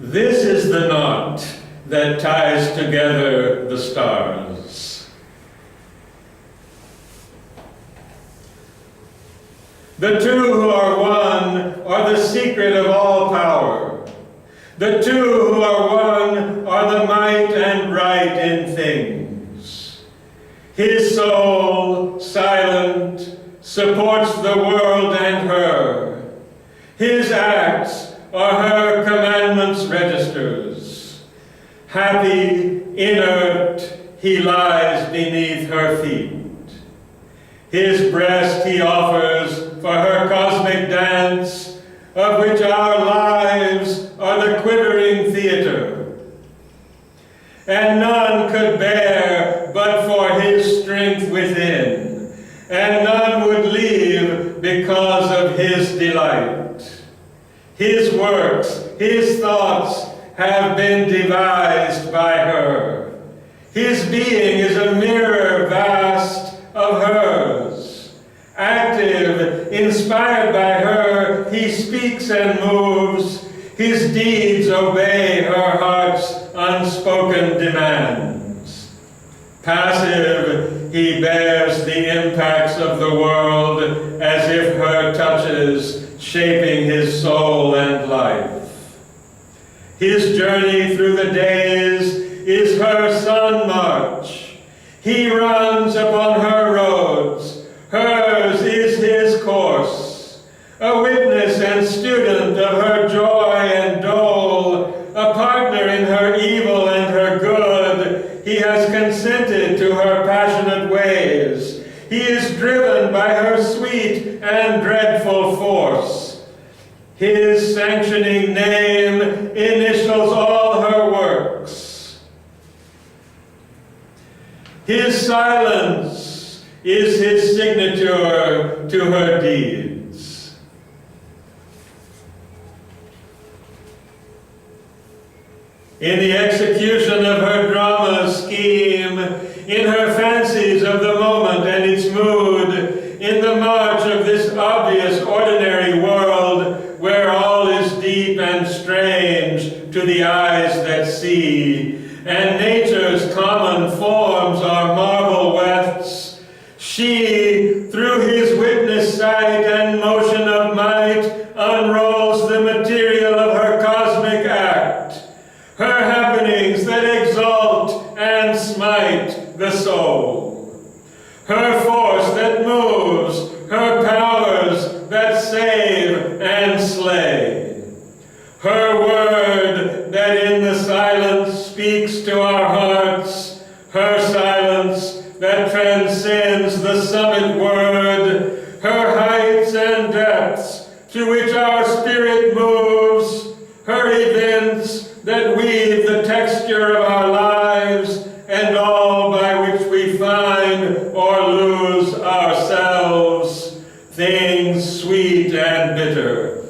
This is the knot that ties together the stars. The two who are one are the secret of all power. The two who are one are the might and right in things. His soul, silent, supports the world and her. His acts are her commandments' registers. Happy, inert, he lies beneath her feet. His breast he offers for her cosmic dance, of which our lives are the quivering theater. And none could bear but for his strength within, and none would leave because of his delight. His works, his thoughts have been devised by her. His being is a mirror vast of hers. Active, inspired by her, he speaks and moves. His deeds obey her heart's unspoken demands. Passive, he bears the impacts of the world as if her touches shaping his soul and life. His journey through the days is her sun march. He runs upon her roads. Hers is his course. A witness and student of her joy and dole, a partner in her evil and her good, he has consented to her passionate ways. He is driven by her sweet and dreadful force. His sanctioning name initials all her works. His silence is his signature to her deeds. In the execution of her drama scheme, in her fancies of the moment and its mood, in the march of this obvious ordinary world where all is deep and strange to the eyes that see, and nature's common forms are marble wefts, she, through his witness sight and motion of might, unrolls the material of her cosmic act, her happenings that exalt and smite the soul, her force that moves, her powers that save and slay, her word that in the silence speaks to our hearts, her silence that transcends the summit word, her heights and depths to which our spirit moves, her events that weave the texture of our lives, and all by which we find or lose ourselves, things sweet and bitter,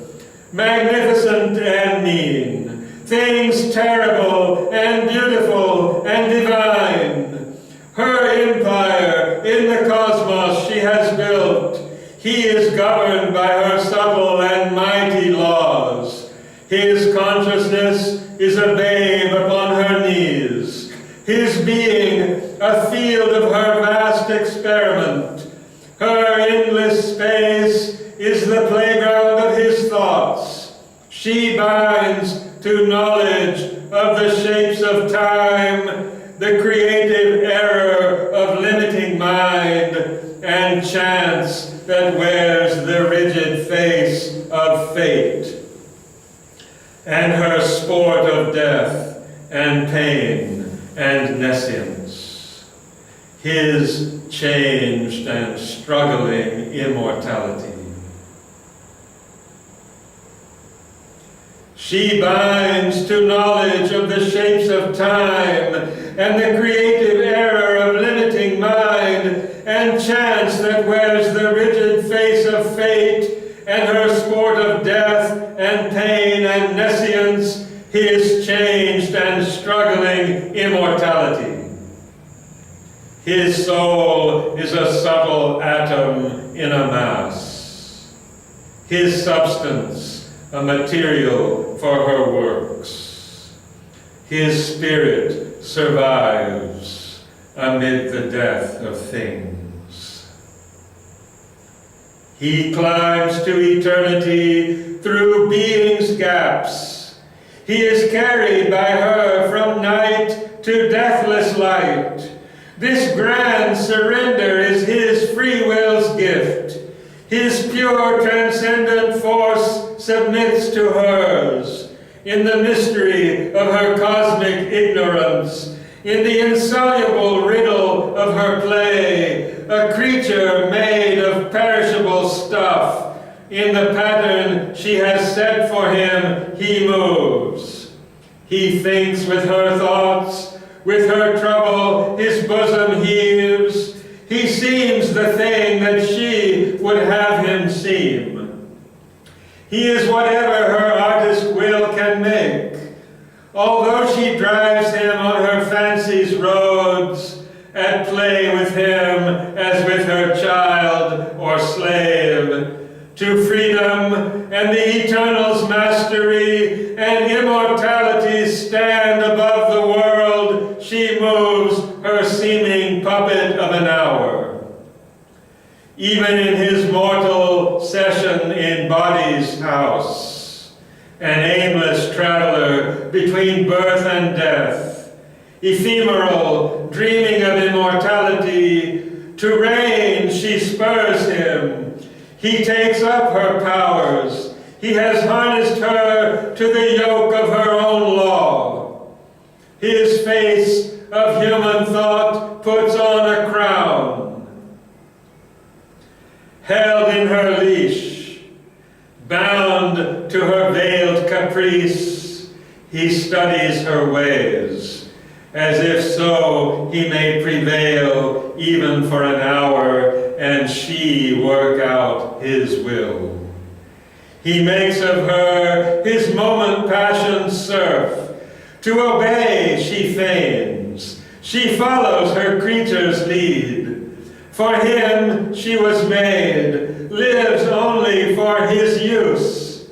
magnificent and mean, things terrible and beautiful and divine. Her empire in the cosmos she has built. He is governed by her subtle and mighty laws. His consciousness is a babe upon her knees. His being a field of her vast experiment. Her endless space is the playground of his thoughts. She binds to knowledge of the shapes of time, the creative error of limiting mind, and chance that wears the rigid face of fate, and her sport of death and pain and nescience, his changed and struggling immortality. She binds to knowledge of the shapes of time and the creative error of limiting mind and chance that wears the rigid face of fate, and her sport of death and pain and nescience, his changed and struggling immortality. His soul is a subtle atom in a mass. His substance, a material for her works. His spirit survives amid the death of things. He climbs to eternity through being's gaps. He is carried by her from night to deathless light. This grand surrender is his free will's gift. His pure transcendent force submits to hers in the mystery of her cosmic ignorance, in the insoluble riddle of her play, a creature made of perishable stuff. In the pattern she has set for him, he moves. He thinks with her thoughts, with her trouble his bosom heaves. He seems the thing that she would have him seem. He is whatever her artist will can make. Although she drives him on her fancy's roads, at play with him as with her child or slave, to freedom and the eternal's mastery and immortality stand above the world, she moves her seeming puppet of an hour. Even in his mortal session in body's house, an aimless traveler between birth and death, ephemeral, dreaming of immortality, to reign she spurs him. He takes up her powers. He has harnessed her to the yoke of her own law. His face of human thought puts on a crown. Held in her leash, bound to her veiled caprice, he studies her ways, as if so he may prevail even for an hour, and she work out his will. He makes of her his moment passion's serf. To obey she feigns. She follows her creature's lead. For him she was made, lives only for his use.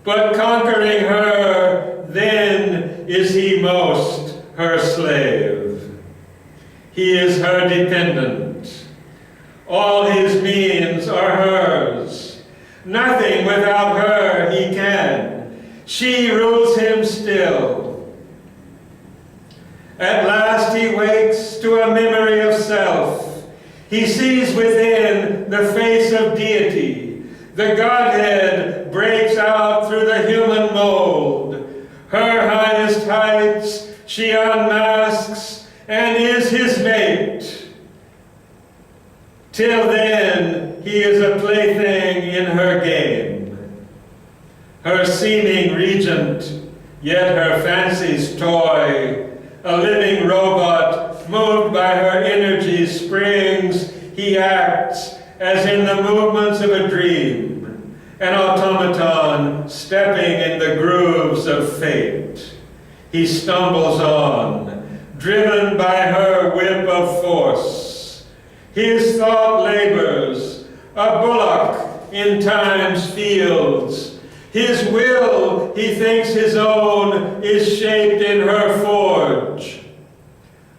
But conquering her, then is he most her slave. He is her dependent. All his means are hers. Nothing without her he can. She rules him still. At last he wakes to a memory of self. He sees within the face of deity. The Godhead breaks out through the human mold. Her highest heights she unmasks and is his mate. Till then, he is a plaything in her game, her seeming regent, yet her fancy's toy, a living robot moved by her energy springs. He acts as in the movements of a dream, an automaton stepping in the grooves of fate. He stumbles on, driven by her whip of force. His thought labors, a bullock in time's fields. His will, he thinks his own, is shaped in her forge.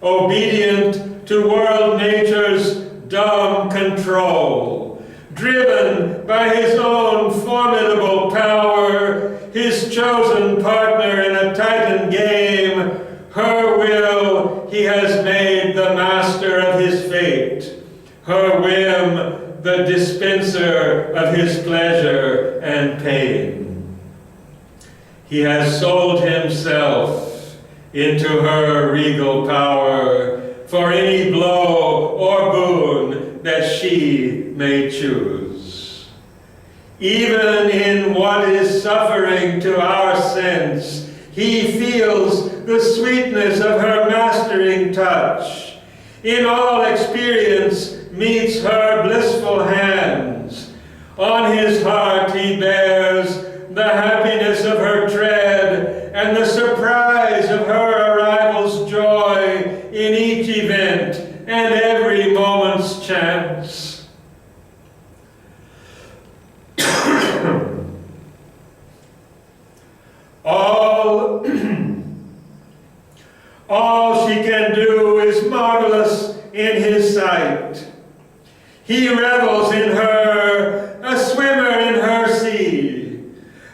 Obedient to world nature's dumb control, driven by his own formidable power, his chosen partner in a titan game, her will he has made the master of his fate. Her whim, the dispenser of his pleasure and pain. He has sold himself into her regal power for any blow or boon that she may choose. Even in what is suffering to our sense, he feels the sweetness of her mastering touch. In all experience, meets her blissful hands. On his heart he bears the happiness of her tread and the surprise of her arrival's joy in each event and every moment's chance. All she can do is marvelous in his sight. He revels in her, a swimmer in her sea,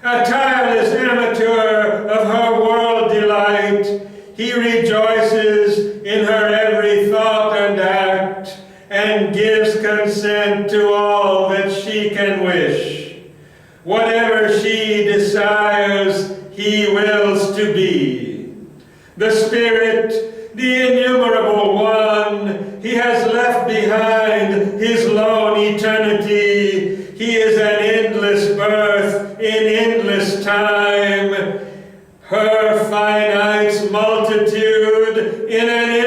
a tireless amateur of her world delight. He rejoices in her every thought and act, and gives consent to all that she can wish. Whatever she desires, he wills to be. The Spirit, the innumerable One, he has left behind his lone eternity. He is an endless birth in endless time, her finite multitude in an